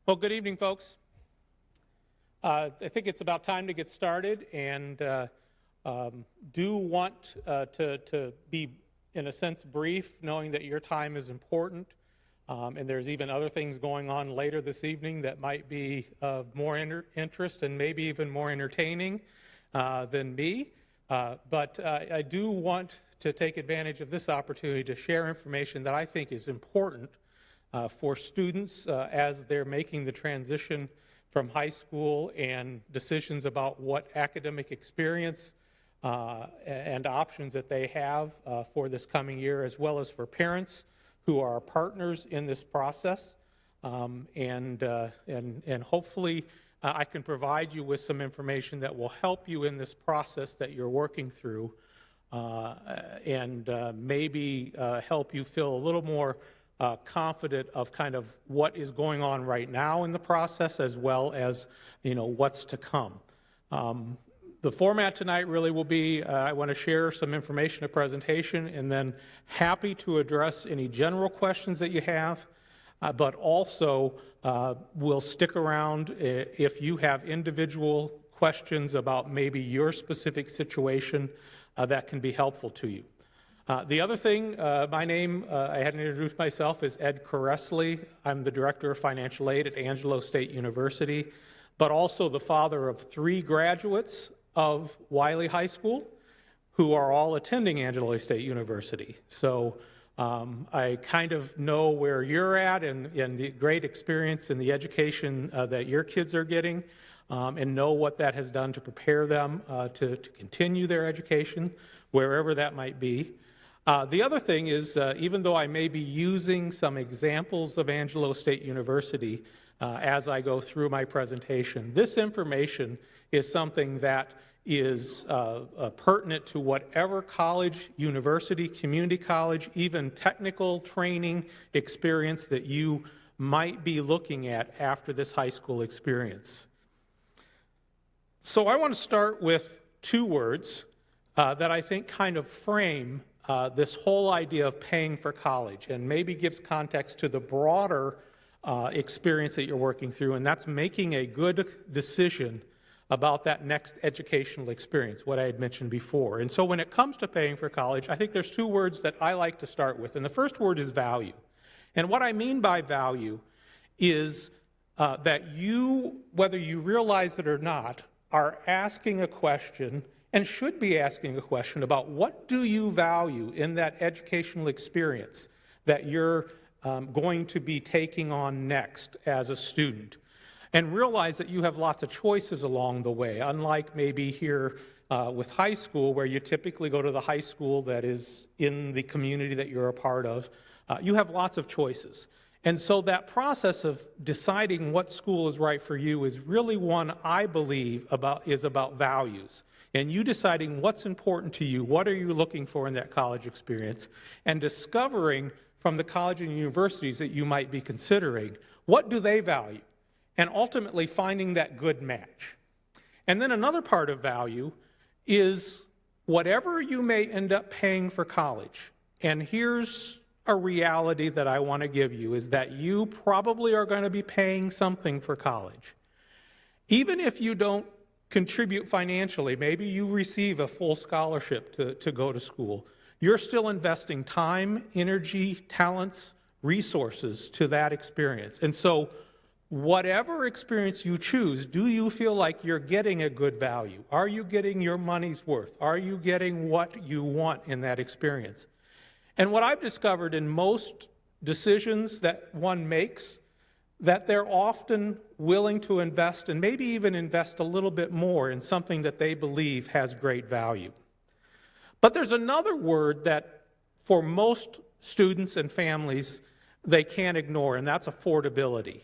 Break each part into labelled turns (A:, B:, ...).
A: Well, good evening, folks. I think it's about time to get started, and do want to be, in a sense, brief, knowing that your time is important, and there's even other things going on later this evening that might be of more interest and maybe even more entertaining than me. But I do want to take advantage of this opportunity to share information that I think is important for students as they're making the transition from high school and decisions about what academic experience and options that they have for this coming year, as well as for parents who are partners in this process. And hopefully I can provide you with some information that will help you in this process that you're working through, and maybe help you feel a little more confident of kind of what is going on right now in the process, as well as, what's to come. The format tonight really will be, I want to share some information, a presentation, and then happy to address any general questions that you have, but also we'll stick around if you have individual questions about maybe your specific situation that can be helpful to you. The other thing, my name, I hadn't introduced myself, is Ed Carressley. I'm the Director of Financial Aid at Angelo State University, but also the father of 3 graduates of Wiley High School who are all attending Angelo State University. So I kind of know where you're at and the great experience in the education that your kids are getting, and know what that has done to prepare them to continue their education, wherever that might be. The other thing is, even though I may be using some examples of Angelo State University as I go through my presentation, this information is something that is pertinent to whatever college, university, community college, even technical training experience that you might be looking at after this high school experience. So I want to start with 2 words that I think kind of frame this whole idea of paying for college, and maybe gives context to the broader experience that you're working through, and that's making a good decision about that next educational experience, what I had mentioned before. And so when it comes to paying for college, I think there's 2 words that I like to start with, and the first word is value. And what I mean by value is that you, whether you realize it or not, are asking a question, and should be asking a question, about what do you value in that educational experience that you're going to be taking on next as a student. And realize that you have lots of choices along the way, unlike maybe here with high school, where you typically go to the high school that is in the community that you're a part of. You have lots of choices. And so that process of deciding what school is right for you is really one, I believe, is about values. And you deciding what's important to you, what are you looking for in that college experience, and discovering from the college and universities that you might be considering, what do they value? And ultimately finding that good match. And then another part of value is whatever you may end up paying for college. And here's a reality that I want to give you, is that you probably are going to be paying something for college. Even if you don't contribute financially, maybe you receive a full scholarship to go to school, you're still investing time, energy, talents, resources to that experience. And so whatever experience you choose, do you feel like you're getting a good value? Are you getting your money's worth? Are you getting what you want in that experience? And what I've discovered in most decisions that one makes, that they're often willing to invest, and maybe even invest a little bit more in something that they believe has great value. But there's another word that for most students and families they can't ignore, and that's affordability.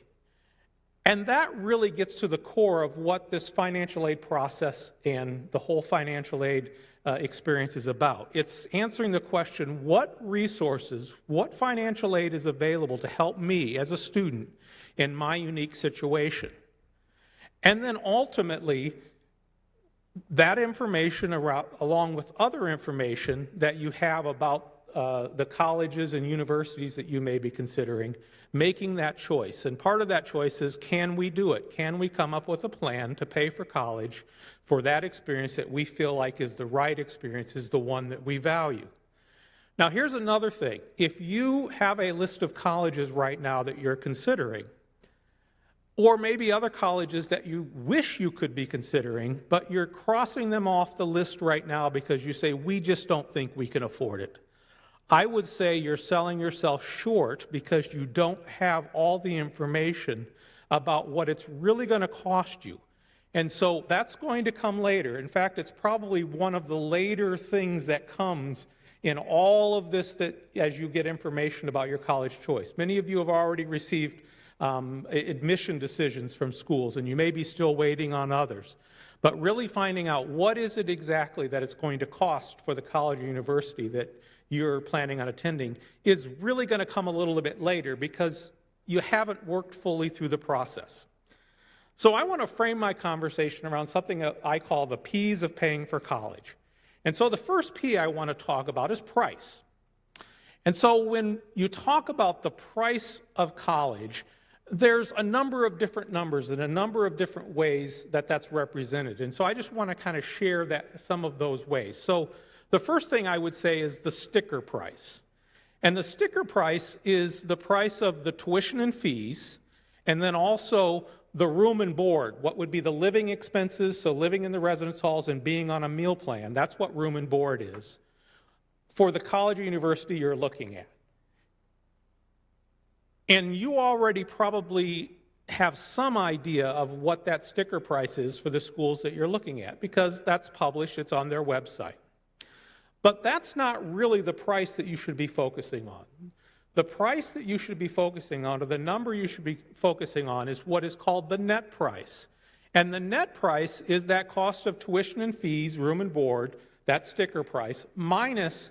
A: And that really gets to the core of what this financial aid process and the whole financial aid experience is about. It's answering the question, what resources, what financial aid is available to help me as a student in my unique situation? And then ultimately, that information along with other information that you have about the colleges and universities that you may be considering, making that choice. And part of that choice is, can we do it? Can we come up with a plan to pay for college for that experience that we feel like is the right experience, is the one that we value? Now, here's another thing. If you have a list of colleges right now that you're considering, or maybe other colleges that you wish you could be considering, but you're crossing them off the list right now because you say, we just don't think we can afford it, I would say you're selling yourself short because you don't have all the information about what it's really going to cost you. And so that's going to come later. In fact, it's probably one of the later things that comes in all of this, that as you get information about your college choice. Many of you have already received admission decisions from schools, and you may be still waiting on others. But really finding out what is it exactly that it's going to cost for the college or university that you're planning on attending is really going to come a little bit later because you haven't worked fully through the process. So I want to frame my conversation around something that I call the P's of paying for college. And so the first P I want to talk about is price. And so when you talk about the price of college, there's a number of different numbers and a number of different ways that that's represented. And so I just want to kind of share some of those ways. So the first thing I would say is the sticker price. And the sticker price is the price of the tuition and fees, and then also the room and board, what would be the living expenses, so living in the residence halls and being on a meal plan. That's what room and board is for the college or university you're looking at. And you already probably have some idea of what that sticker price is for the schools that you're looking at because that's published, it's on their website. But that's not really the price that you should be focusing on. The price that you should be focusing on, or the number you should be focusing on, is what is called the net price. And the net price is that cost of tuition and fees, room and board, that sticker price, minus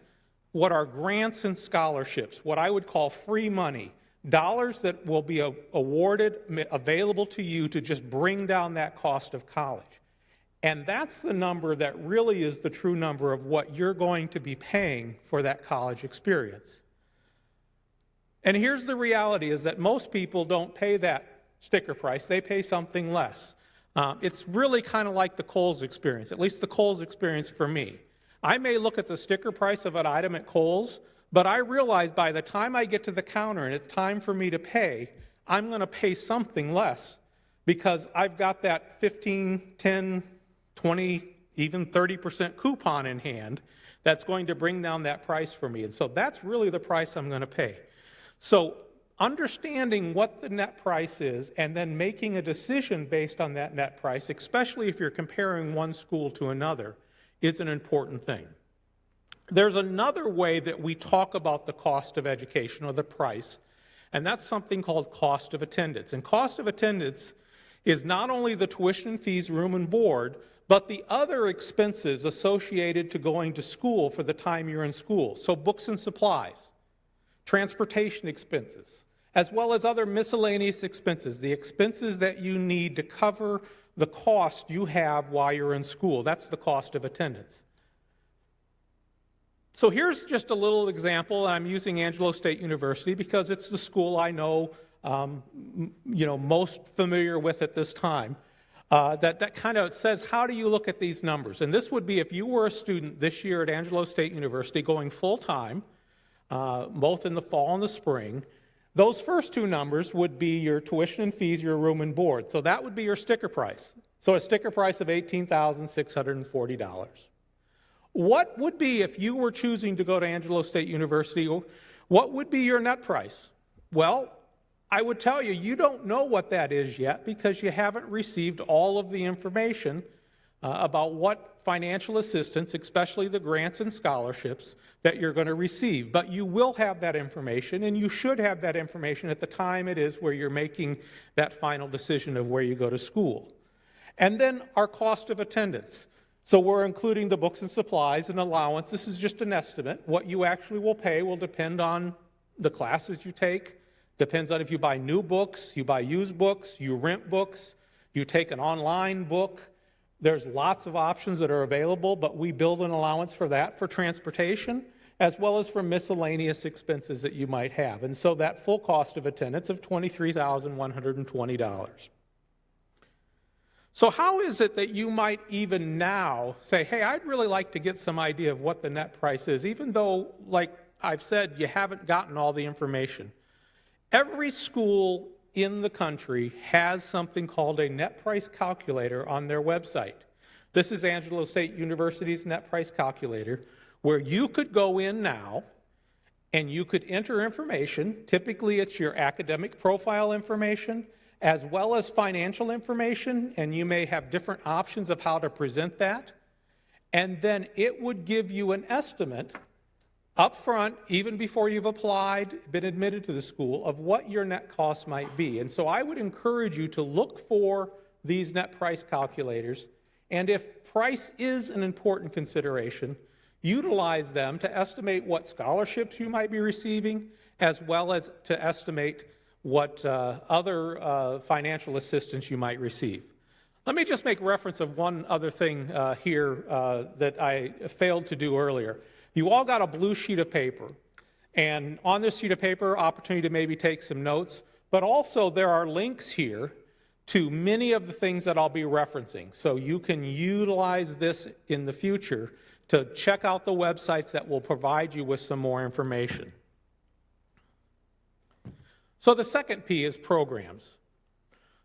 A: what are grants and scholarships, what I would call free money, dollars that will be awarded, available to you to just bring down that cost of college. And that's the number that really is the true number of what you're going to be paying for that college experience. And here's the reality, is that most people don't pay that sticker price. They pay something less. It's really kind of like the Kohl's experience, at least the Kohl's experience for me. I may look at the sticker price of an item at Kohl's, but I realize by the time I get to the counter and it's time for me to pay, I'm going to pay something less because I've got that 15, 10, 20, even 30% coupon in hand that's going to bring down that price for me. And so that's really the price I'm going to pay. So understanding what the net price is and then making a decision based on that net price, especially if you're comparing one school to another, is an important thing. There's another way that we talk about the cost of education, or the price, and that's something called cost of attendance. And cost of attendance is not only the tuition fees, room and board, but the other expenses associated to going to school for the time you're in school. So books and supplies, transportation expenses, as well as other miscellaneous expenses, the expenses that you need to cover the cost you have while you're in school. That's the cost of attendance. So here's just a little example. I'm using Angelo State University because it's the school I know, most familiar with at this time. That kind of says, how do you look at these numbers? And this would be if you were a student this year at Angelo State University going full-time, both in the fall and the spring. Those first two numbers would be your tuition and fees, your room and board. So that would be your sticker price. So a sticker price of $18,640. What would be, if you were choosing to go to Angelo State University, what would be your net price? Well, I would tell you, you don't know what that is yet because you haven't received all of the information about what financial assistance, especially the grants and scholarships, that you're going to receive. But you will have that information, and you should have that information at the time it is where you're making that final decision of where you go to school. And then our cost of attendance. So we're including the books and supplies and allowance. This is just an estimate. What you actually will pay will depend on the classes you take, depends on if you buy new books, you buy used books, you rent books, you take an online book. There's lots of options that are available, but we build an allowance for that, for transportation. as well as for miscellaneous expenses that you might have. And so that full cost of attendance of $23,120. So how is it that you might even now say, hey, I'd really like to get some idea of what the net price is, even though, like I've said, you haven't gotten all the information. Every school in the country has something called a net price calculator on their website. This is Angelo State University's net price calculator, where you could go in now and you could enter information. Typically, it's your academic profile information as well as financial information, and you may have different options of how to present that. And then it would give you an estimate up front, even before you've applied, been admitted to the school, of what your net cost might be. And so I would encourage you to look for these net price calculators, and if price is an important consideration, utilize them to estimate what scholarships you might be receiving, as well as to estimate what other financial assistance you might receive. Let me just make reference of one other thing here that I failed to do earlier. You all got a blue sheet of paper, and on this sheet of paper, opportunity to maybe take some notes, but also there are links here to many of the things that I'll be referencing. So you can utilize this in the future to check out the websites that will provide you with some more information. So the second P is programs.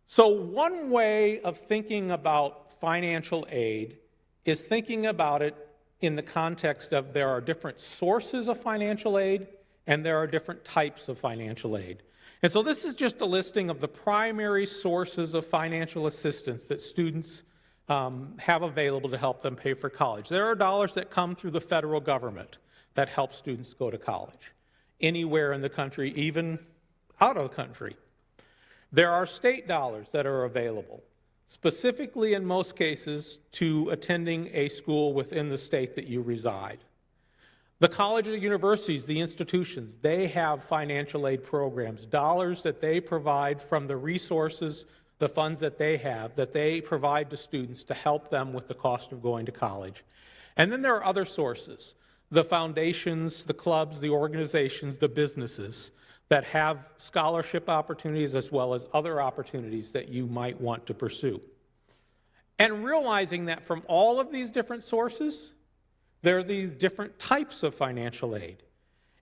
A: So one way of thinking about financial aid is thinking about it in the context of there are different sources of financial aid and there are different types of financial aid. And so this is just a listing of the primary sources of financial assistance that students have available to help them pay for college. There are dollars that come through the federal government that help students go to college, anywhere in the country, even out of the country. There are state dollars that are available, specifically in most cases to attending a school within the state that you reside. The colleges and universities, the institutions, they have financial aid programs, dollars that they provide from the resources, the funds that they have, that they provide to students to help them with the cost of going to college. And then there are other sources, the foundations, the clubs, the organizations, the businesses that have scholarship opportunities as well as other opportunities that you might want to pursue. And realizing that from all of these different sources, there are these different types of financial aid.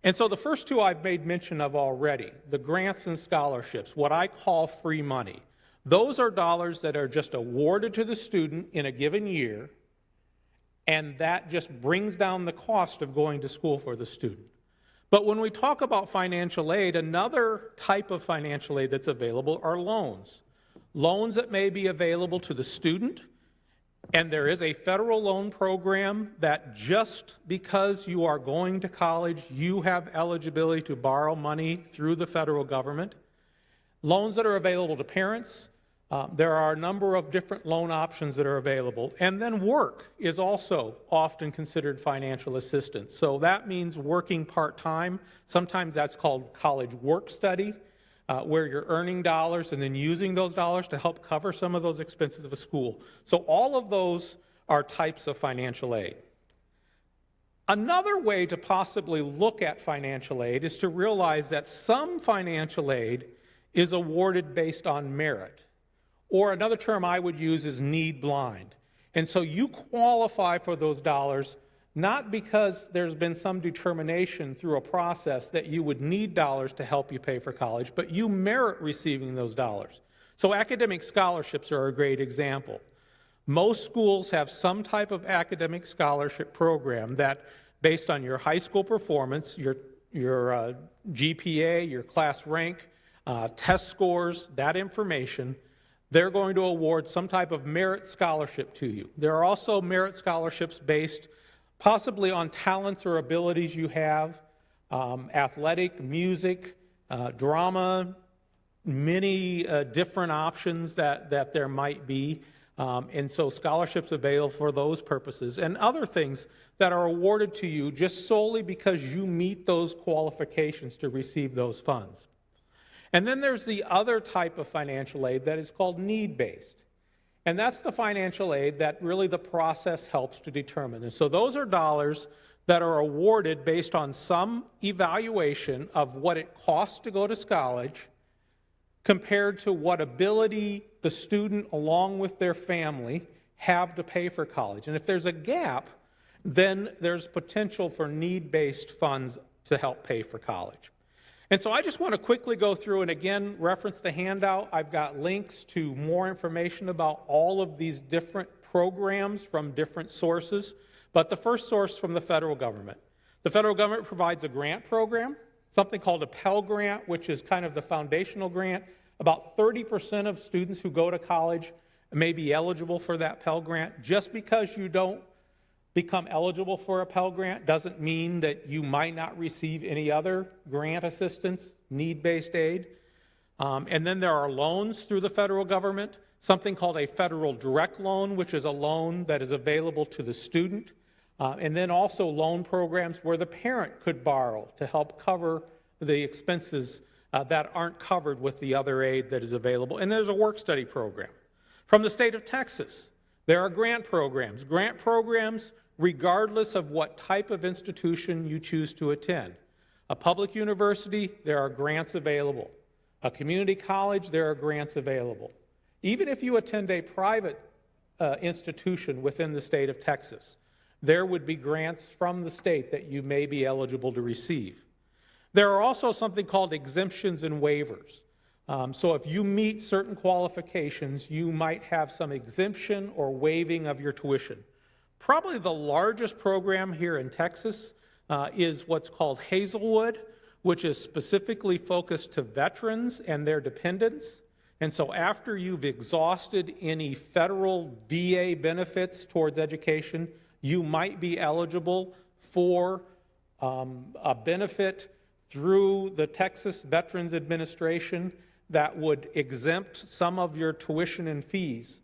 A: And so the first two I've made mention of already, the grants and scholarships, what I call free money. Those are dollars that are just awarded to the student in a given year, and that just brings down the cost of going to school for the student. But when we talk about financial aid, another type of financial aid that's available are loans. Loans that may be available to the student, and there is a federal loan program that just because you are going to college, you have eligibility to borrow money through the federal government. Loans that are available to parents. There are a number of different loan options that are available. And then work is also often considered financial assistance. So that means working part-time. Sometimes that's called college work study, where you're earning dollars and then using those dollars to help cover some of those expenses of a school. So all of those are types of financial aid. Another way to possibly look at financial aid is to realize that some financial aid is awarded based on merit. Or another term I would use is need blind. And so you qualify for those dollars not because there's been some determination through a process that you would need dollars to help you pay for college, but you merit receiving those dollars. So academic scholarships are a great example. Most schools have some type of academic scholarship program that, based on your high school performance, your GPA, your class rank, test scores, that information, they're going to award some type of merit scholarship to you. There are also merit scholarships based possibly on talents or abilities you have, athletic, music, drama, many different options that there might be. And so scholarships available for those purposes, and other things that are awarded to you just solely because you meet those qualifications to receive those funds. And then there's the other type of financial aid that is called need-based. And that's the financial aid that really the process helps to determine. And so those are dollars that are awarded based on some evaluation of what it costs to go to college compared to what ability the student along with their family have to pay for college. And if there's a gap, then there's potential for need-based funds to help pay for college. And so I just want to quickly go through and again reference the handout. I've got links to more information about all of these different programs from different sources. But the first source from the federal government. The federal government provides a grant program, something called a Pell Grant, which is kind of the foundational grant. About 30% of students who go to college may be eligible for that Pell Grant. Just because you don't become eligible for a Pell Grant doesn't mean that you might not receive any other grant assistance, need-based aid. And then there are loans through the federal government, something called a federal direct loan, which is a loan that is available to the student. And then also loan programs where the parent could borrow to help cover the expenses that aren't covered with the other aid that is available. And there's a work-study program. From the state of Texas, there are grant programs. Grant programs regardless of what type of institution you choose to attend. A public university, there are grants available. A community college, there are grants available. Even if you attend a private institution within the state of Texas, there would be grants from the state that you may be eligible to receive. There are also something called exemptions and waivers. So if you meet certain qualifications, you might have some exemption or waiving of your tuition. Probably the largest program here in Texas is what's called Hazelwood, which is specifically focused to veterans and their dependents. And so after you've exhausted any federal VA benefits towards education, you might be eligible for a benefit through the Texas Veterans Administration that would exempt some of your tuition and fees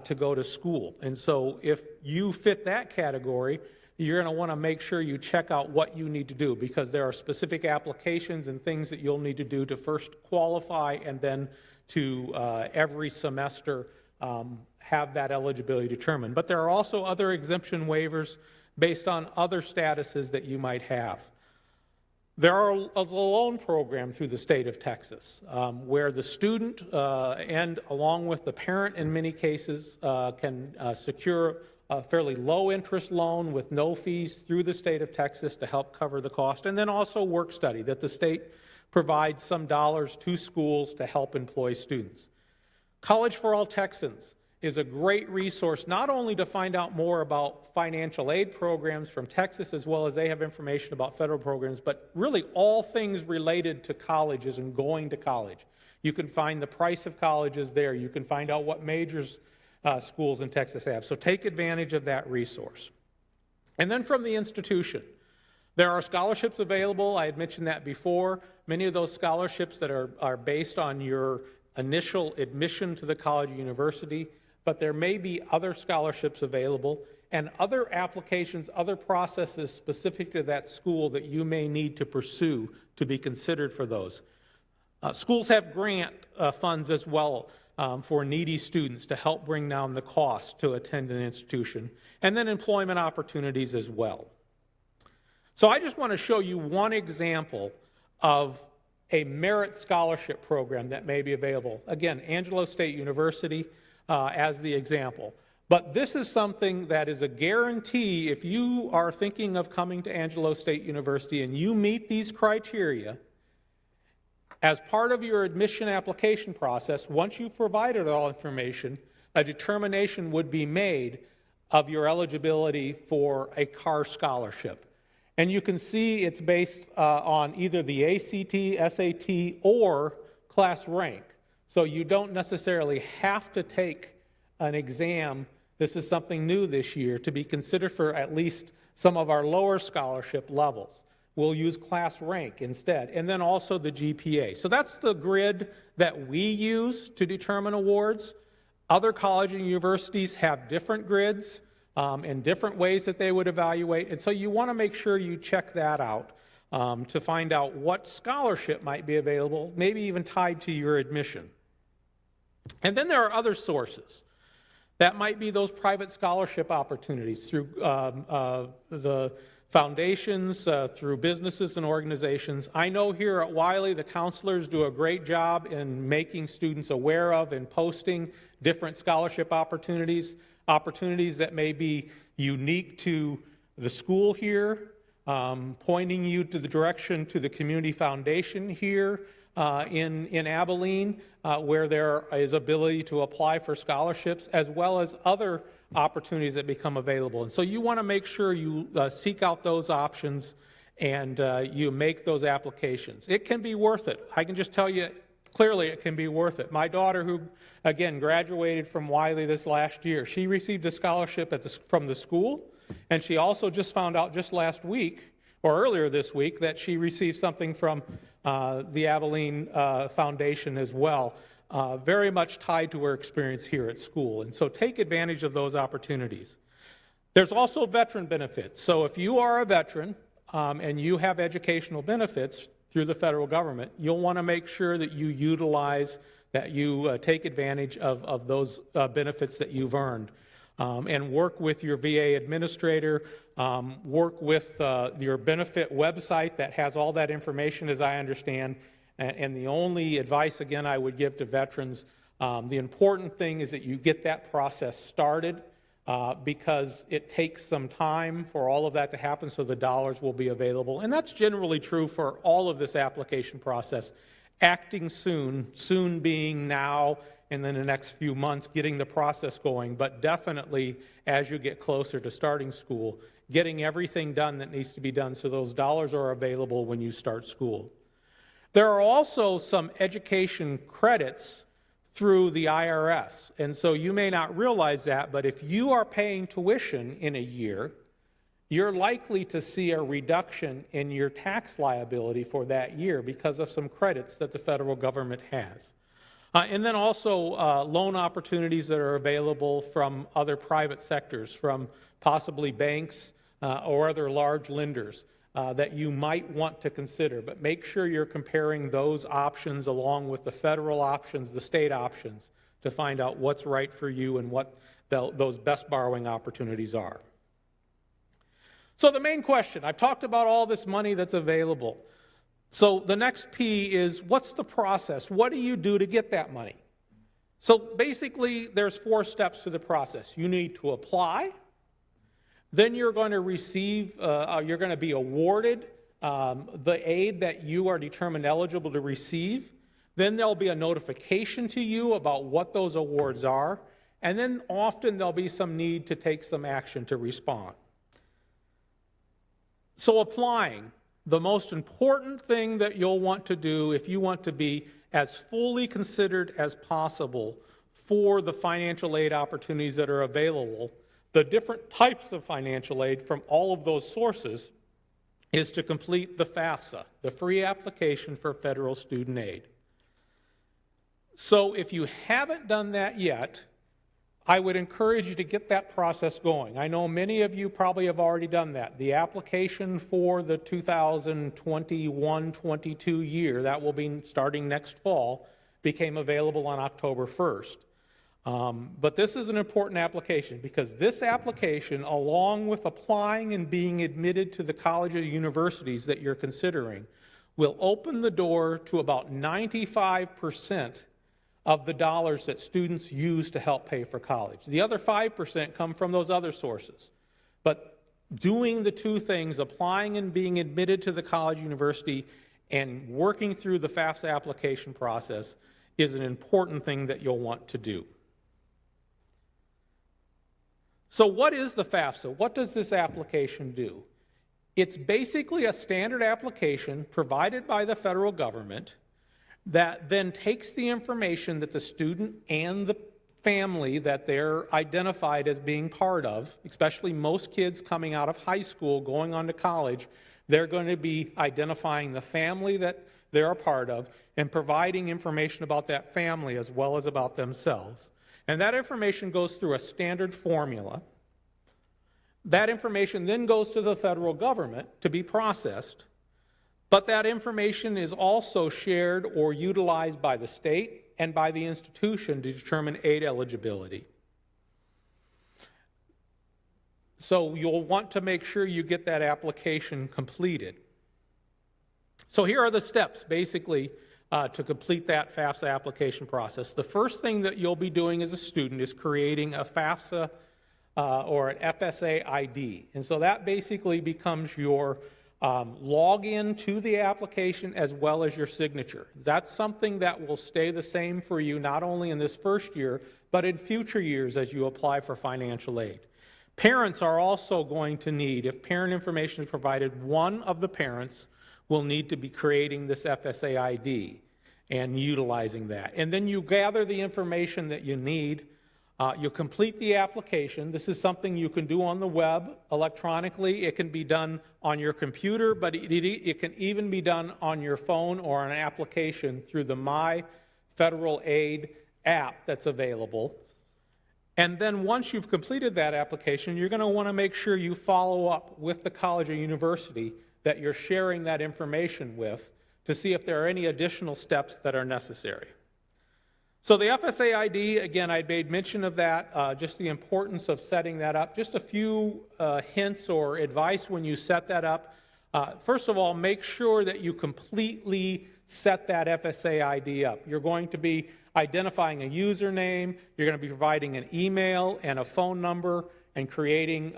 A: to go to school. And so if you fit that category, you're going to want to make sure you check out what you need to do, because there are specific applications and things that you'll need to do to first qualify and then to every semester have that eligibility determined. But there are also other exemption waivers based on other statuses that you might have. There is a loan program through the state of Texas where the student and along with the parent in many cases can secure a fairly low interest loan with no fees through the state of Texas to help cover the cost. And then also work study, that the state provides some dollars to schools to help employ students. College for All Texans is a great resource, not only to find out more about financial aid programs from Texas, as well as they have information about federal programs, but really all things related to colleges and going to college. You can find the price of colleges there. You can find out what majors schools in Texas have. So take advantage of that resource. And then from the institution, there are scholarships available. I had mentioned that before. Many of those scholarships that are based on your initial admission to the college or university, but there may be other scholarships available and other applications, other processes specific to that school that you may need to pursue to be considered for those. Schools have grant funds as well for needy students to help bring down the cost to attend an institution, and then employment opportunities as well. So I just want to show you one example of a merit scholarship program that may be available. Again, Angelo State University as the example. But this is something that is a guarantee. If you are thinking of coming to Angelo State University and you meet these criteria, as part of your admission application process, once you've provided all information, a determination would be made of your eligibility for a Carr scholarship. And you can see it's based on either the ACT, SAT, or class rank. So you don't necessarily have to take an exam. This is something new this year to be considered for at least some of our lower scholarship levels. We'll use class rank instead, and then also the GPA. So that's the grid that we use to determine awards. Other colleges and universities have different grids and different ways that they would evaluate, and so you want to make sure you check that out to find out what scholarship might be available, maybe even tied to your admission. And then there are other sources. That might be those private scholarship opportunities through the foundations, through businesses and organizations. I know here at Wiley the counselors do a great job in making students aware of and posting different scholarship opportunities that may be unique to the school here, pointing you to the direction to the community foundation here in Abilene, where there is ability to apply for scholarships, as well as other opportunities that become available. And so you want to make sure you seek out those options and you make those applications. It can be worth it. I can just tell you clearly it can be worth it. My daughter, who again graduated from Wiley this last year, she received a scholarship from the school, and she also just found out just last week or earlier this week that she received something from the Abilene Foundation as well, very much tied to her experience here at school. And so take advantage of those opportunities. There's also veteran benefits. So if you are a veteran and you have educational benefits through the federal government, you'll want to make sure that you utilize, that you take advantage of those benefits that you've earned. And work with your VA administrator, work with your benefit website that has all that information, as I understand. And the only advice, again, I would give to veterans, the important thing is that you get that process started because it takes some time for all of that to happen so the dollars will be available. And that's generally true for all of this application process. Acting soon being now, and then the next few months getting the process going, but definitely as you get closer to starting school, getting everything done that needs to be done so those dollars are available when you start school. There are also some education credits through the IRS, and so you may not realize that, but if you are paying tuition in a year, you're likely to see a reduction in your tax liability for that year because of some credits that the federal government has. And then also loan opportunities that are available from other private sectors, from possibly banks or other large lenders that you might want to consider. But make sure you're comparing those options along with the federal options, the state options, to find out what's right for you and what those best borrowing opportunities are. So the main question, I've talked about all this money that's available. So the next P is, what's the process? What do you do to get that money? So basically, there's 4 steps to the process. You need to apply. Then you're going to receive, you're going to be awarded the aid that you are determined eligible to receive. Then there'll be a notification to you about what those awards are. And then often there'll be some need to take some action to respond. So applying, the most important thing that you'll want to do if you want to be as fully considered as possible for the financial aid opportunities that are available, the different types of financial aid from all of those sources, is to complete the FAFSA, the Free Application for Federal Student Aid. So if you haven't done that yet, I would encourage you to get that process going. I know many of you probably have already done that. The application for the 2021-22 year, that will be starting next fall, became available on October 1st. But this is an important application because this application, along with applying and being admitted to the college or universities that you're considering, will open the door to about 95% of the dollars that students use to help pay for college. The other 5% come from those other sources. But doing the 2 things, applying and being admitted to the college, university, and working through the FAFSA application process is an important thing that you'll want to do. So what is the FAFSA? What does this application do? It's basically a standard application provided by the federal government that then takes the information that the student and the family that they're identified as being part of, especially most kids coming out of high school going on to college, they're going to be identifying the family that they're a part of and providing information about that family as well as about themselves. And that information goes through a standard formula. That information then goes to the federal government to be processed. But that information is also shared or utilized by the state and by the institution to determine aid eligibility. So you'll want to make sure you get that application completed. So here are the steps, basically, to complete that FAFSA application process. The first thing that you'll be doing as a student is creating a FAFSA or an FSA ID. And so that basically becomes your login to the application as well as your signature. That's something that will stay the same for you not only in this first year, but in future years as you apply for financial aid. Parents are also going to need, if parent information is provided, one of the parents will need to be creating this FSA ID and utilizing that. And then you gather the information that you need. You complete the application. This is something you can do on the web electronically. It can be done on your computer, but it can even be done on your phone or an application through the My Federal Aid app that's available. And then once you've completed that application, you're going to want to make sure you follow up with the college or university that you're sharing that information with to see if there are any additional steps that are necessary. So the FSA ID, again, I made mention of that, just the importance of setting that up. Just a few hints or advice when you set that up. First of all, make sure that you completely set that FSA ID up. You're going to be identifying a username, you're going to be providing an email and a phone number and creating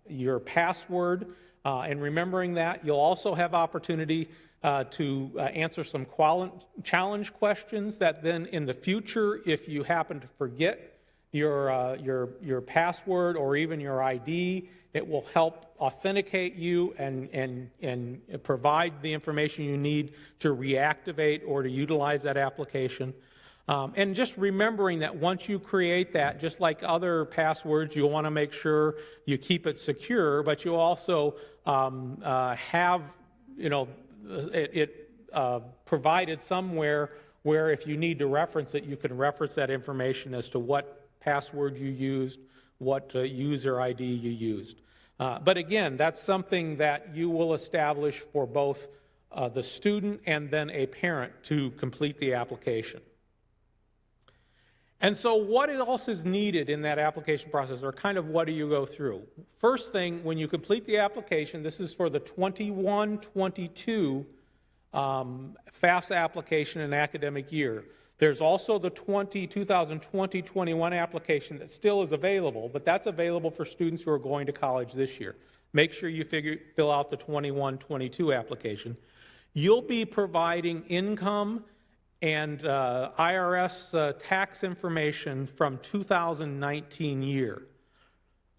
A: your password and remembering that. You'll also have opportunity to answer some challenge questions that then in the future, if you happen to forget your password or even your ID, it will help authenticate you and provide the information you need to reactivate or to utilize that application. And just remembering that once you create that, just like other passwords, you'll want to make sure you keep it secure, but you also have, it provided somewhere where if you need to reference it, you can reference that information as to what password you used, what user ID you used. But again, that's something that you will establish for both the student and then a parent to complete the application. And so what else is needed in that application process, or kind of what do you go through? First thing, when you complete the application, this is for the 21-22 FAFSA application and academic year. There's also the 2020-21 application that still is available, but that's available for students who are going to college this year. Make sure you fill out the 21-22 application. You'll be providing income and IRS tax information from 2019 year.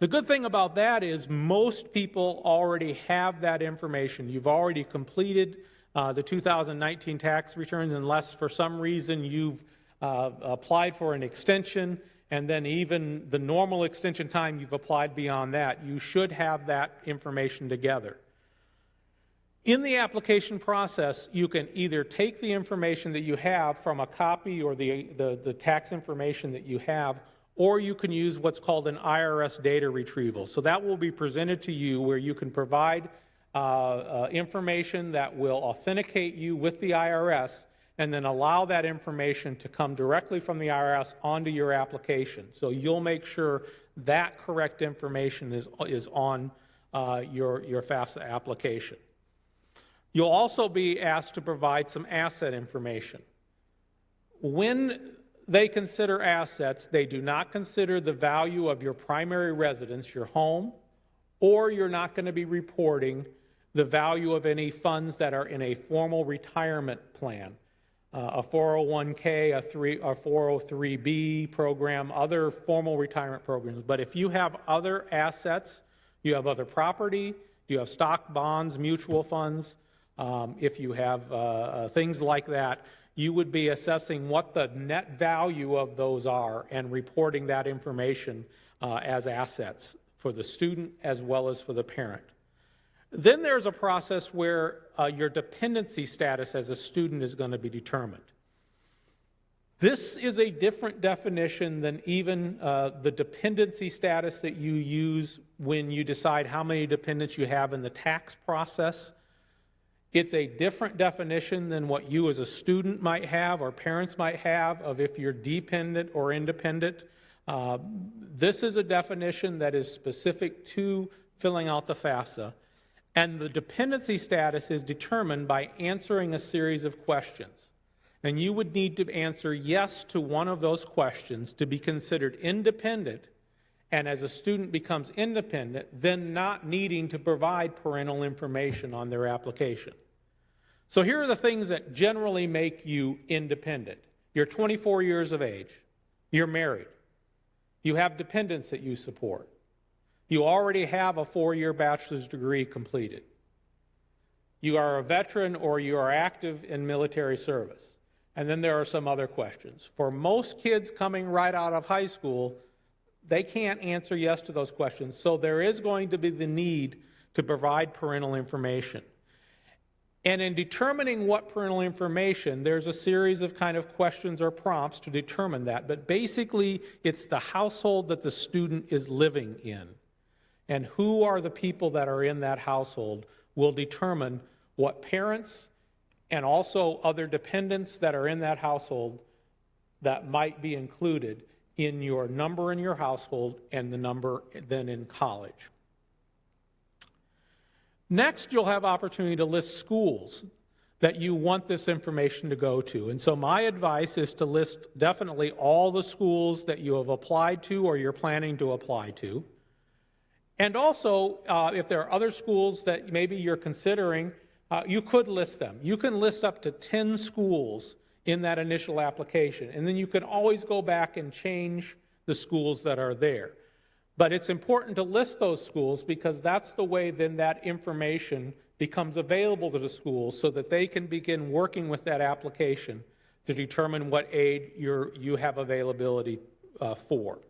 A: The good thing about that is most people already have that information. You've already completed the 2019 tax returns, unless for some reason you've applied for an extension, and then even the normal extension time you've applied beyond that. You should have that information together. In the application process, you can either take the information that you have from a copy or the tax information that you have, or you can use what's called an IRS data retrieval. So that will be presented to you where you can provide information that will authenticate you with the IRS and then allow that information to come directly from the IRS onto your application. So you'll make sure that correct information is on your FAFSA application. You'll also be asked to provide some asset information. When they consider assets, they do not consider the value of your primary residence, your home, or you're not going to be reporting the value of any funds that are in a formal retirement plan, a 401k, a 403b program, other formal retirement programs. But if you have other assets, you have other property, you have stock, bonds, mutual funds, if you have things like that, you would be assessing what the net value of those are and reporting that information as assets for the student as well as for the parent. Then there's a process where your dependency status as a student is going to be determined. This is a different definition than even the dependency status that you use when you decide how many dependents you have in the tax process. It's a different definition than what you as a student might have or parents might have of if you're dependent or independent. This is a definition that is specific to filling out the FAFSA, and the dependency status is determined by answering a series of questions. And you would need to answer yes to one of those questions to be considered independent, and as a student becomes independent, then not needing to provide parental information on their application. So here are the things that generally make you independent. You're 24 years of age. You're married. You have dependents that you support. You already have a 4-year bachelor's degree completed. You are a veteran or you are active in military service. And then there are some other questions. For most kids coming right out of high school, they can't answer yes to those questions. So there is going to be the need to provide parental information. And in determining what parental information, there's a series of kind of questions or prompts to determine that. But basically, it's the household that the student is living in. And who are the people that are in that household will determine what parents and also other dependents that are in that household that might be included in your number in your household and the number then in college. Next, you'll have opportunity to list schools that you want this information to go to. And so my advice is to list definitely all the schools that you have applied to or you're planning to apply to. And also, if there are other schools that maybe you're considering, you could list them. You can list up to 10 schools in that initial application, and then you can always go back and change the schools that are there. But it's important to list those schools because that's the way then that information becomes available to the schools so that they can begin working with that application to determine what aid you have availability for.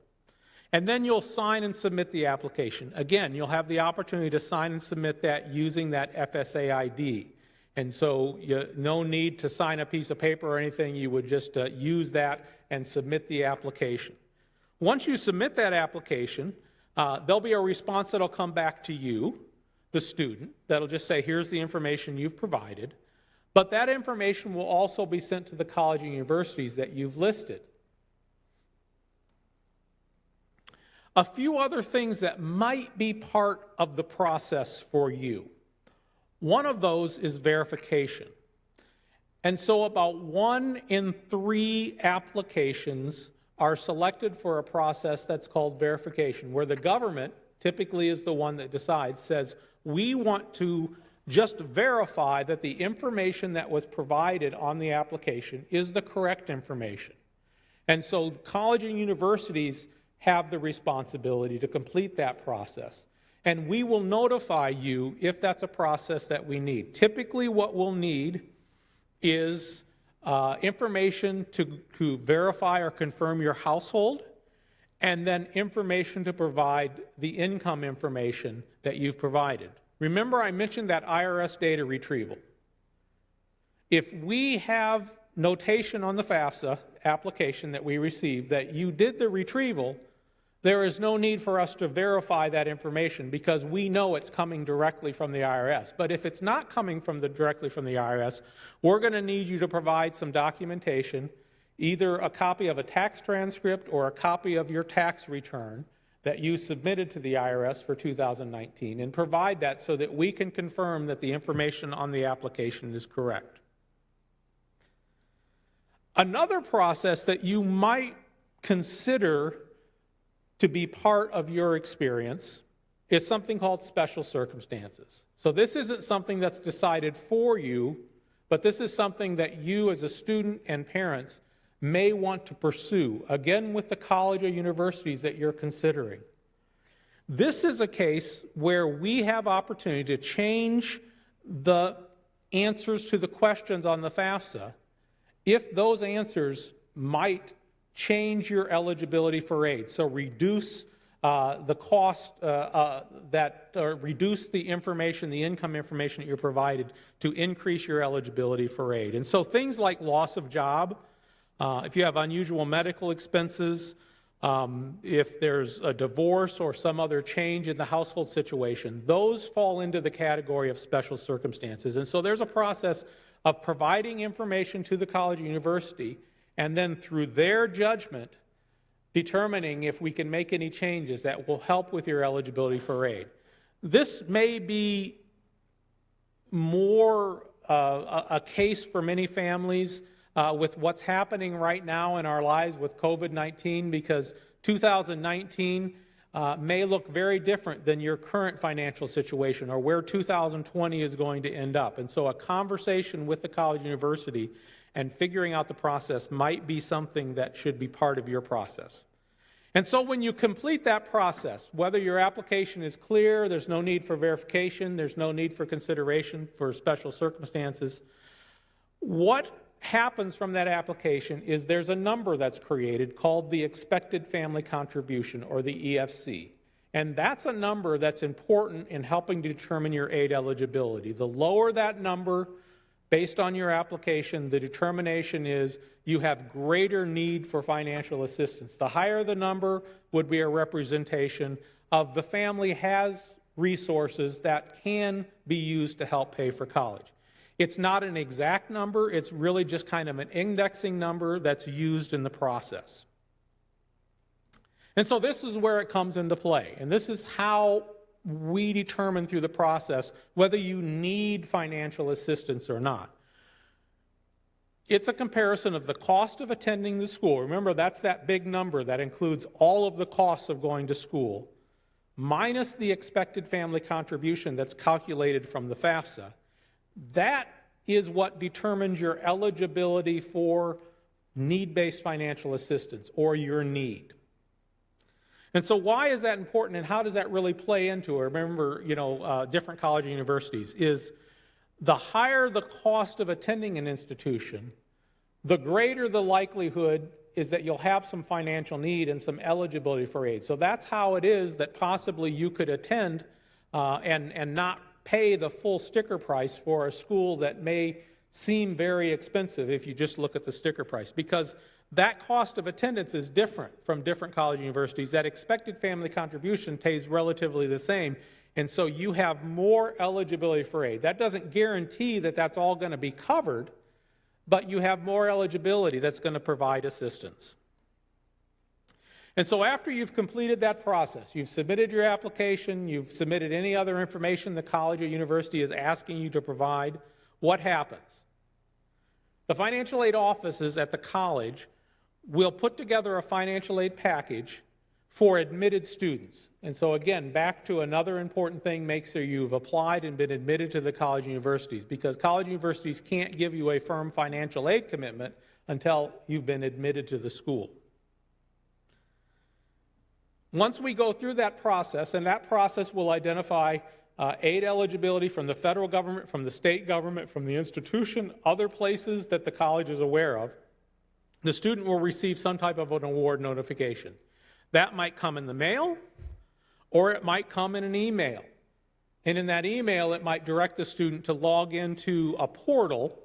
A: And then you'll sign and submit the application. Again, you'll have the opportunity to sign and submit that using that FSA ID. And so no need to sign a piece of paper or anything. You would just use that and submit the application. Once you submit that application, there'll be a response that'll come back to you, the student, that'll just say, here's the information you've provided. But that information will also be sent to the college and universities that you've listed. A few other things that might be part of the process for you. One of those is verification. And so about 1 in 3 applications are selected for a process that's called verification, where the government, typically is the one that decides, says, we want to just verify that the information that was provided on the application is the correct information. And so college and universities have the responsibility to complete that process. And we will notify you if that's a process that we need. Typically what we'll need is information to verify or confirm your household, and then information to provide the income information that you've provided. Remember I mentioned that IRS data retrieval. If we have notation on the FAFSA application that we received that you did the retrieval, there is no need for us to verify that information because we know it's coming directly from the IRS. But if it's not coming directly from the IRS, we're going to need you to provide some documentation, either a copy of a tax transcript or a copy of your tax return that you submitted to the IRS for 2019, and provide that so that we can confirm that the information on the application is correct. Another process that you might consider to be part of your experience is something called special circumstances. So this isn't something that's decided for you, but this is something that you as a student and parents may want to pursue, again with the college or universities that you're considering. This is a case where we have opportunity to change the answers to the questions on the FAFSA if those answers might change your eligibility for aid. So reduce the cost, reduce the information, the income information that you're provided to increase your eligibility for aid. And so things like loss of job, if you have unusual medical expenses, if there's a divorce or some other change in the household situation, those fall into the category of special circumstances. And so there's a process of providing information to the college or university, and then through their judgment, determining if we can make any changes that will help with your eligibility for aid. This may be more a case for many families with what's happening right now in our lives with COVID-19, because 2019 may look very different than your current financial situation or where 2020 is going to end up. And so a conversation with the college university and figuring out the process might be something that should be part of your process. And so when you complete that process, whether your application is clear, there's no need for verification, there's no need for consideration for special circumstances, what happens from that application is there's a number that's created called the Expected Family Contribution, or the EFC. And that's a number that's important in helping to determine your aid eligibility. The lower that number, based on your application, the determination is you have greater need for financial assistance. The higher the number would be a representation of the family has resources that can be used to help pay for college. It's not an exact number, it's really just kind of an indexing number that's used in the process. And so this is where it comes into play, and this is how we determine through the process whether you need financial assistance or not. It's a comparison of the cost of attending the school. Remember, that's that big number that includes all of the costs of going to school, minus the expected family contribution that's calculated from the FAFSA. That is what determines your eligibility for need-based financial assistance, or your need. And so why is that important, and how does that really play into it? Remember, different college and universities is the higher the cost of attending an institution, the greater the likelihood is that you'll have some financial need and some eligibility for aid. So that's how it is that possibly you could attend and not pay the full sticker price for a school that may seem very expensive if you just look at the sticker price, because that cost of attendance is different from different college universities. That expected family contribution pays relatively the same, and so you have more eligibility for aid. That doesn't guarantee that that's all going to be covered, but you have more eligibility that's going to provide assistance. And so after you've completed that process, you've submitted your application, you've submitted any other information the college or university is asking you to provide, what happens? The financial aid offices at the college will put together a financial aid package for admitted students. And so again, back to another important thing, make sure you've applied and been admitted to the college and universities, because college and universities can't give you a firm financial aid commitment until you've been admitted to the school. Once we go through that process, and that process will identify aid eligibility from the federal government, from the state government, from the institution, other places that the college is aware of, the student will receive some type of an award notification. That might come in the mail, or it might come in an email. And in that email, it might direct the student to log into a portal.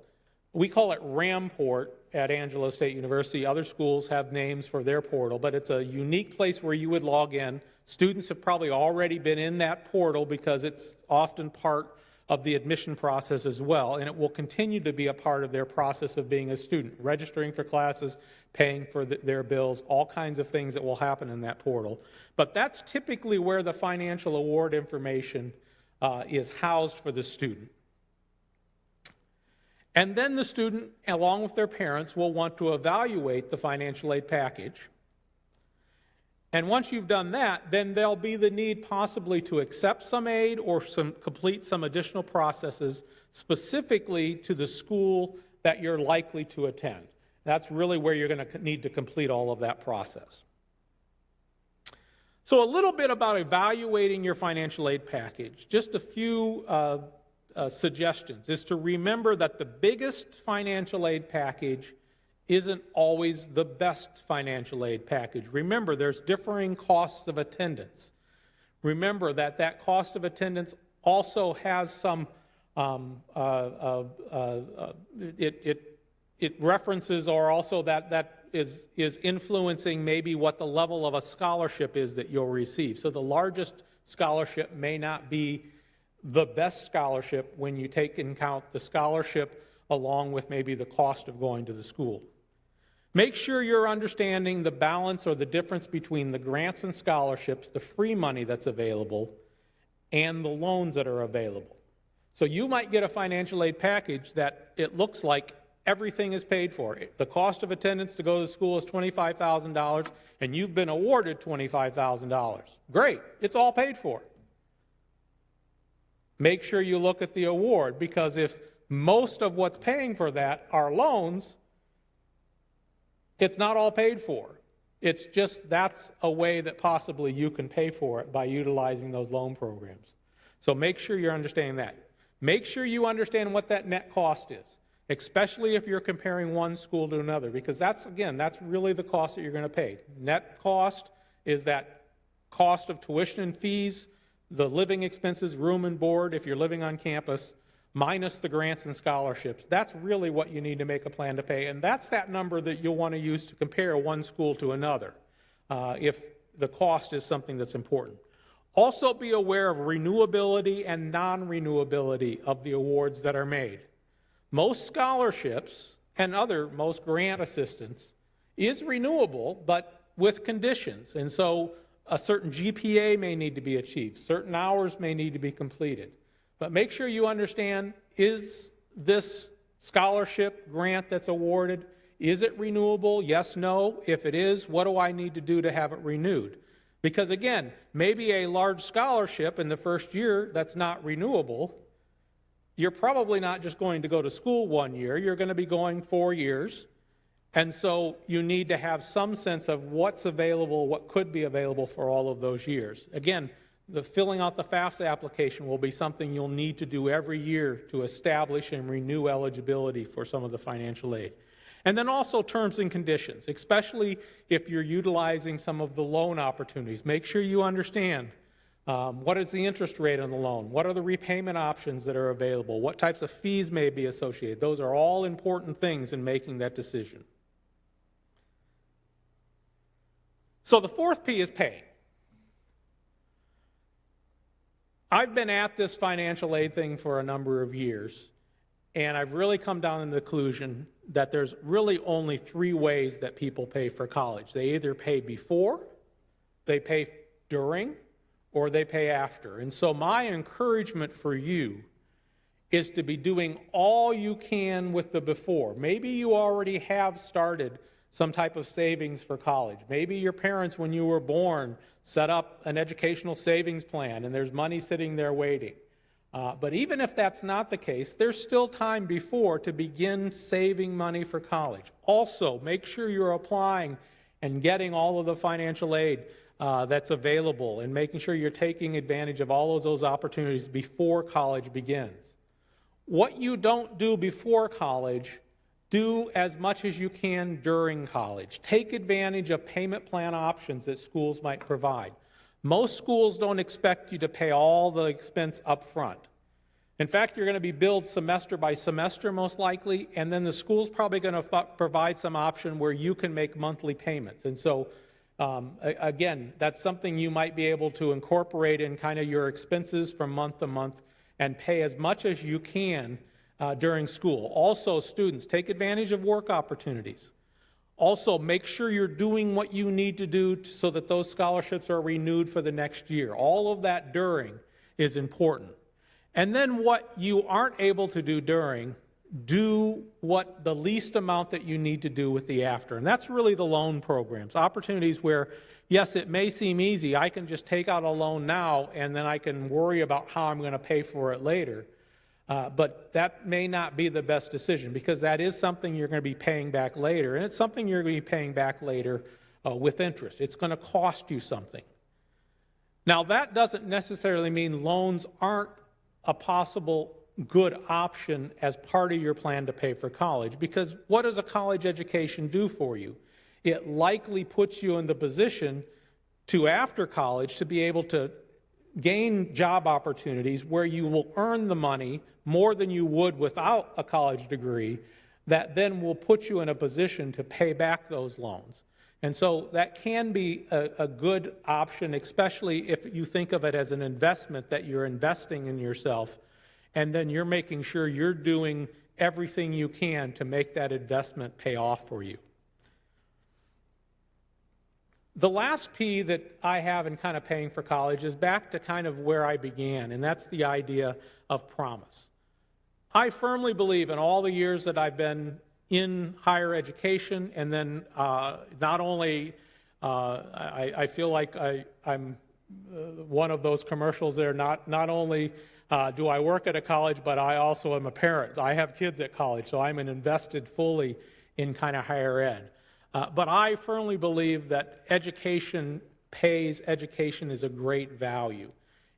A: We call it Ramport at Angelo State University. Other schools have names for their portal, but it's a unique place where you would log in. Students have probably already been in that portal because it's often part of the admission process as well, and it will continue to be a part of their process of being a student, registering for classes, paying for their bills, all kinds of things that will happen in that portal. But that's typically where the financial award information is housed for the student. And then the student, along with their parents, will want to evaluate the financial aid package. And once you've done that, then there'll be the need possibly to accept some aid or complete some additional processes specifically to the school that you're likely to attend. That's really where you're going to need to complete all of that process. So a little bit about evaluating your financial aid package. Just a few suggestions is to remember that the biggest financial aid package isn't always the best financial aid package. Remember, there's differing costs of attendance. Remember that that cost of attendance also has some, it references, or also that is influencing maybe what the level of a scholarship is that you'll receive. So the largest scholarship may not be the best scholarship when you take into account the scholarship along with maybe the cost of going to the school. Make sure you're understanding the balance or the difference between the grants and scholarships, the free money that's available, and the loans that are available. So you might get a financial aid package that it looks like everything is paid for. The cost of attendance to go to school is $25,000, and you've been awarded $25,000. Great, it's all paid for. Make sure you look at the award, because if most of what's paying for that are loans, it's not all paid for. It's just that's a way that possibly you can pay for it by utilizing those loan programs. So make sure you're understanding that. Make sure you understand what that net cost is, especially if you're comparing one school to another, because that's really the cost that you're going to pay. Net cost is that cost of tuition and fees, the living expenses, room and board if you're living on campus, minus the grants and scholarships. That's really what you need to make a plan to pay, and that's that number that you'll want to use to compare one school to another if the cost is something that's important. Also be aware of renewability and non-renewability of the awards that are made. Most scholarships and most grant assistance is renewable, but with conditions, and so a certain GPA may need to be achieved, certain hours may need to be completed. But make sure you understand, is this scholarship grant that's awarded, is it renewable? Yes, no. If it is, what do I need to do to have it renewed? Because again, maybe a large scholarship in the first year that's not renewable, you're probably not just going to go to school 1 year, you're going to be going 4 years. And so you need to have some sense of what's available, what could be available for all of those years. Again, filling out the FAFSA application will be something you'll need to do every year to establish and renew eligibility for some of the financial aid. And then also terms and conditions, especially if you're utilizing some of the loan opportunities. Make sure you understand what is the interest rate on the loan, what are the repayment options that are available, what types of fees may be associated. Those are all important things in making that decision. So the fourth P is paying. I've been at this financial aid thing for a number of years, and I've really come down to the conclusion that there's really only 3 ways that people pay for college. They either pay before, they pay during, or they pay after. And so my encouragement for you is to be doing all you can with the before. Maybe you already have started some type of savings for college. Maybe your parents, when you were born, set up an educational savings plan and there's money sitting there waiting. But even if that's not the case, there's still time before to begin saving money for college. Also, make sure you're applying and getting all of the financial aid that's available and making sure you're taking advantage of all of those opportunities before college begins. What you don't do before college, do as much as you can during college. Take advantage of payment plan options that schools might provide. Most schools don't expect you to pay all the expense up front. In fact, you're going to be billed semester by semester most likely, and then the school's probably going to provide some option where you can make monthly payments. And so, again, that's something you might be able to incorporate in kind of your expenses from month to month and pay as much as you can during school. Also, students, take advantage of work opportunities. Also, make sure you're doing what you need to do so that those scholarships are renewed for the next year. All of that during is important. And then what you aren't able to do during, do what the least amount that you need to do with the after. And that's really the loan programs, opportunities where, yes, it may seem easy. I can just take out a loan now and then I can worry about how I'm going to pay for it later. But that may not be the best decision because that is something you're going to be paying back later, and it's something you're going to be paying back later with interest. It's going to cost you something. Now, that doesn't necessarily mean loans aren't a possible good option as part of your plan to pay for college, because what does a college education do for you? It likely puts you in the position to, after college, to be able to gain job opportunities where you will earn the money more than you would without a college degree, that then will put you in a position to pay back those loans. And so that can be a good option, especially if you think of it as an investment, that you're investing in yourself, and then you're making sure you're doing everything you can to make that investment pay off for you. The last P that I have in kind of paying for college is back to kind of where I began, and that's the idea of promise. I firmly believe in all the years that I've been in higher education, and then not only, I feel like I'm one of those commercials there, not only do I work at a college, but I also am a parent. I have kids at college, so I'm invested fully in kind of higher ed. But I firmly believe that education pays, education is a great value.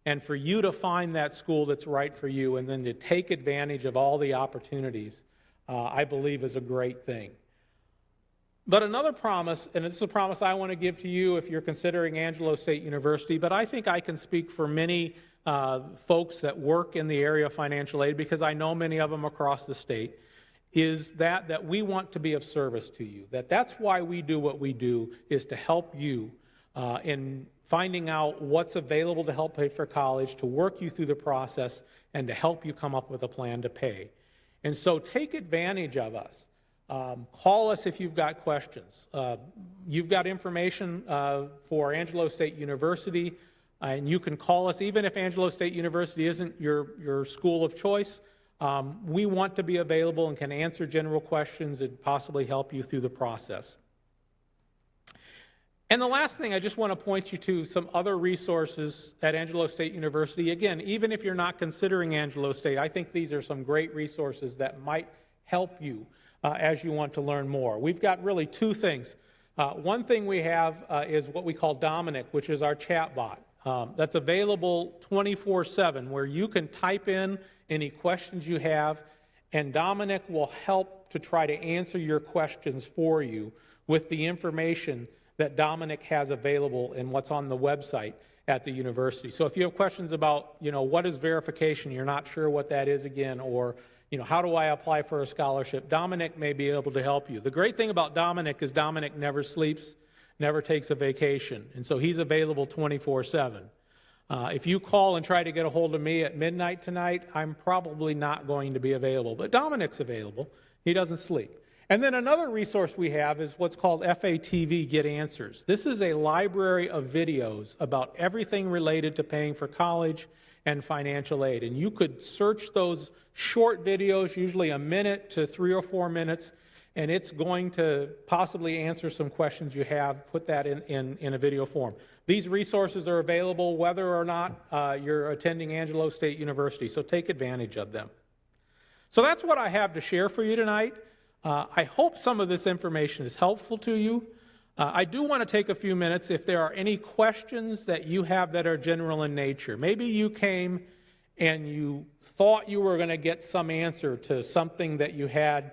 A: And for you to find that school that's right for you and then to take advantage of all the opportunities, I believe is a great thing. But another promise, and it's a promise I want to give to you if you're considering Angelo State University, but I think I can speak for many folks that work in the area of financial aid, because I know many of them across the state, is that we want to be of service to you. That's why we do what we do, is to help you in finding out what's available to help pay for college, to work you through the process, and to help you come up with a plan to pay. And so take advantage of us. Call us if you've got questions. You've got information for Angelo State University, and you can call us even if Angelo State University isn't your school of choice. We want to be available and can answer general questions and possibly help you through the process. And the last thing, I just want to point you to some other resources at Angelo State University. Again, even if you're not considering Angelo State, I think these are some great resources that might help you as you want to learn more. We've got really two things. One thing we have is what we call Dominic, which is our chat bot. That's available 24/7, where you can type in any questions you have, and Dominic will help to try to answer your questions for you with the information that Dominic has available and what's on the website at the university. So if you have questions about, what is verification, you're not sure what that is again, or, how do I apply for a scholarship, Dominic may be able to help you. The great thing about Dominic is Dominic never sleeps, never takes a vacation, and so he's available 24/7. If you call and try to get a hold of me at midnight tonight, I'm probably not going to be available, but Dominic's available. He doesn't sleep. And then another resource we have is what's called FATV Get Answers. This is a library of videos about everything related to paying for college and financial aid. And you could search those short videos, usually a minute to 3 or 4 minutes, and it's going to possibly answer some questions you have, put that in a video form. These resources are available whether or not you're attending Angelo State University, so take advantage of them. So that's what I have to share for you tonight. I hope some of this information is helpful to you. I do want to take a few minutes if there are any questions that you have that are general in nature. Maybe you came and you thought you were going to get some answer to something that you had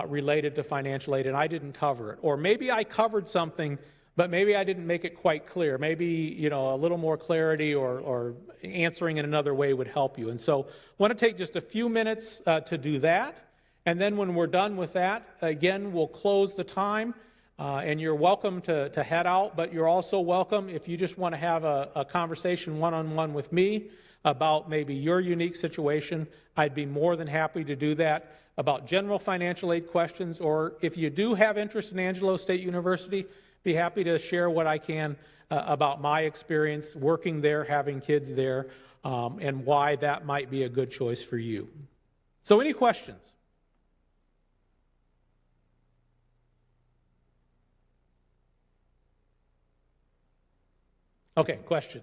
A: related to financial aid and I didn't cover it. Or maybe I covered something, but maybe I didn't make it quite clear. Maybe, a little more clarity or answering in another way would help you. And so I want to take just a few minutes to do that. And then when we're done with that, again, we'll close the time, and you're welcome to head out, but you're also welcome if you just want to have a conversation one-on-one with me about maybe your unique situation. I'd be more than happy to do that about general financial aid questions, or if you do have interest in Angelo State University, be happy to share what I can about my experience working there, having kids there, and why that might be a good choice for you. So any questions? Okay, question.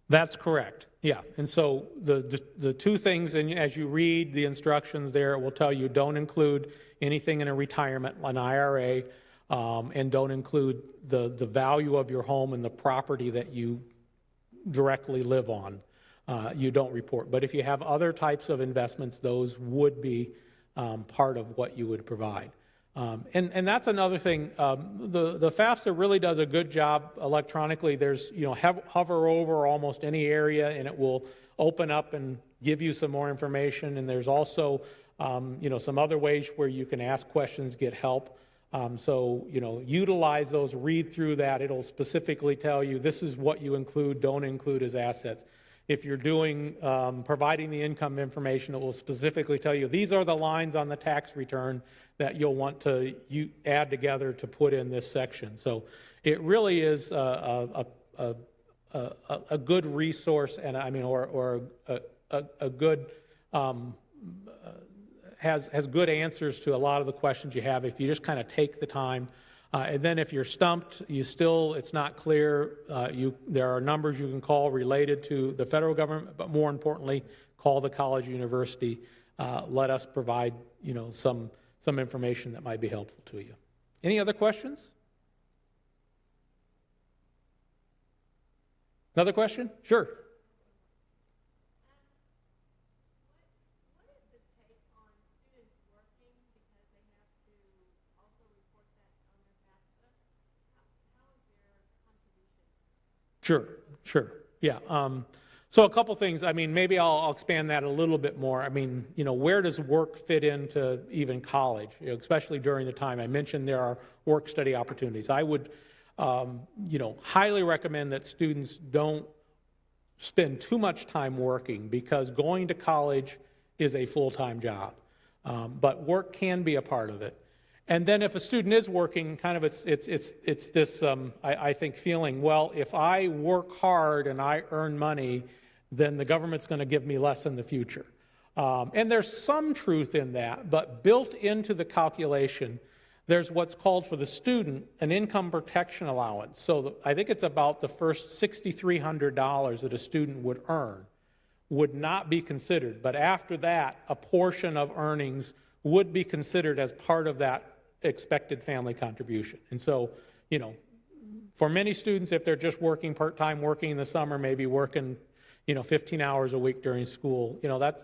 A: That's correct, yeah. And so the two things, and as you read the instructions there, it will tell you don't include anything in a retirement, an IRA, and don't include the value of your home and the property that you directly live on. You don't report. But if you have other types of investments, those would be part of what you would provide. And that's another thing. The FAFSA really does a good job electronically. There's, hover over almost any area and it will open up and give you some more information. And there's also, some other ways where you can ask questions, get help. So, utilize those, read through that. It'll specifically tell you this is what you include, don't include as assets. If you're providing the income information, it will specifically tell you these are the lines on the tax return that you'll want to add together to put in this section. So it really is a good resource, and or a good has good answers to a lot of the questions you have if you just kind of take the time. And then if you're stumped, it's not clear, there are numbers you can call related to the federal government, but more importantly, call the college or university. Let us provide, some information that might be helpful to you. Any other questions? Another question? Sure. Sure. Yeah. So a couple things. Maybe I'll expand that a little bit more. Where does work fit into even college, especially during the time I mentioned there are work-study opportunities. I would, highly recommend that students don't spend too much time working because going to college is a full-time job. But work can be a part of it. And then if a student is working, kind of it's this, I think, feeling, well, if I work hard and I earn money, then the government's going to give me less in the future. And there's some truth in that, but built into the calculation, there's what's called for the student an income protection allowance. So I think it's about the first $6,300 that a student would earn would not be considered. But after that, a portion of earnings would be considered as part of that expected family contribution. And so, for many students, if they're just working part-time, working in the summer, maybe working, 15 hours a week during school, that's,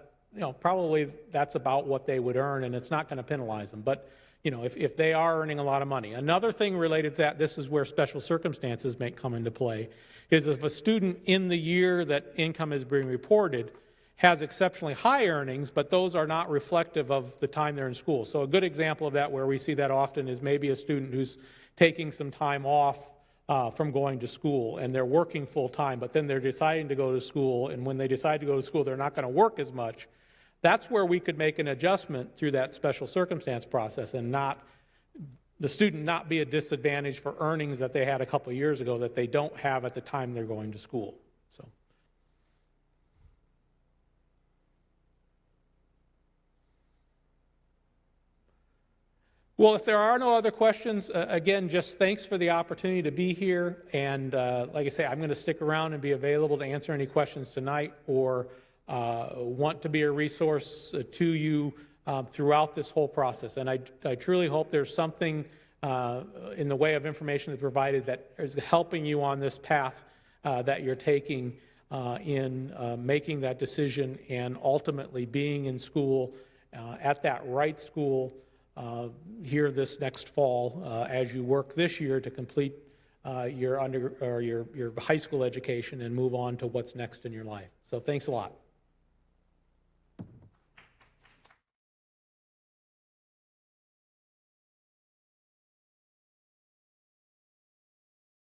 A: probably that's about what they would earn, and it's not going to penalize them. But, if they are earning a lot of money. Another thing related to that, this is where special circumstances may come into play, is if a student in the year that income is being reported has exceptionally high earnings, but those are not reflective of the time they're in school. So a good example of that where we see that often is maybe a student who's taking some time off from going to school and they're working full time, but then they're deciding to go to school, and when they decide to go to school, they're not going to work as much. That's where we could make an adjustment through that special circumstance process and the student not be a disadvantage for earnings that they had a couple of years ago that they don't have at the time they're going to school. Well, if there are no other questions, again, just thanks for the opportunity to be here. And like I say, I'm going to stick around and be available to answer any questions tonight or want to be a resource to you throughout this whole process. And I truly hope there's something in the way of information that's provided that is helping you on this path that you're taking in making that decision and ultimately being in school at that right school here this next fall as you work this year to complete your high school education and move on to what's next in your life. So thanks a lot.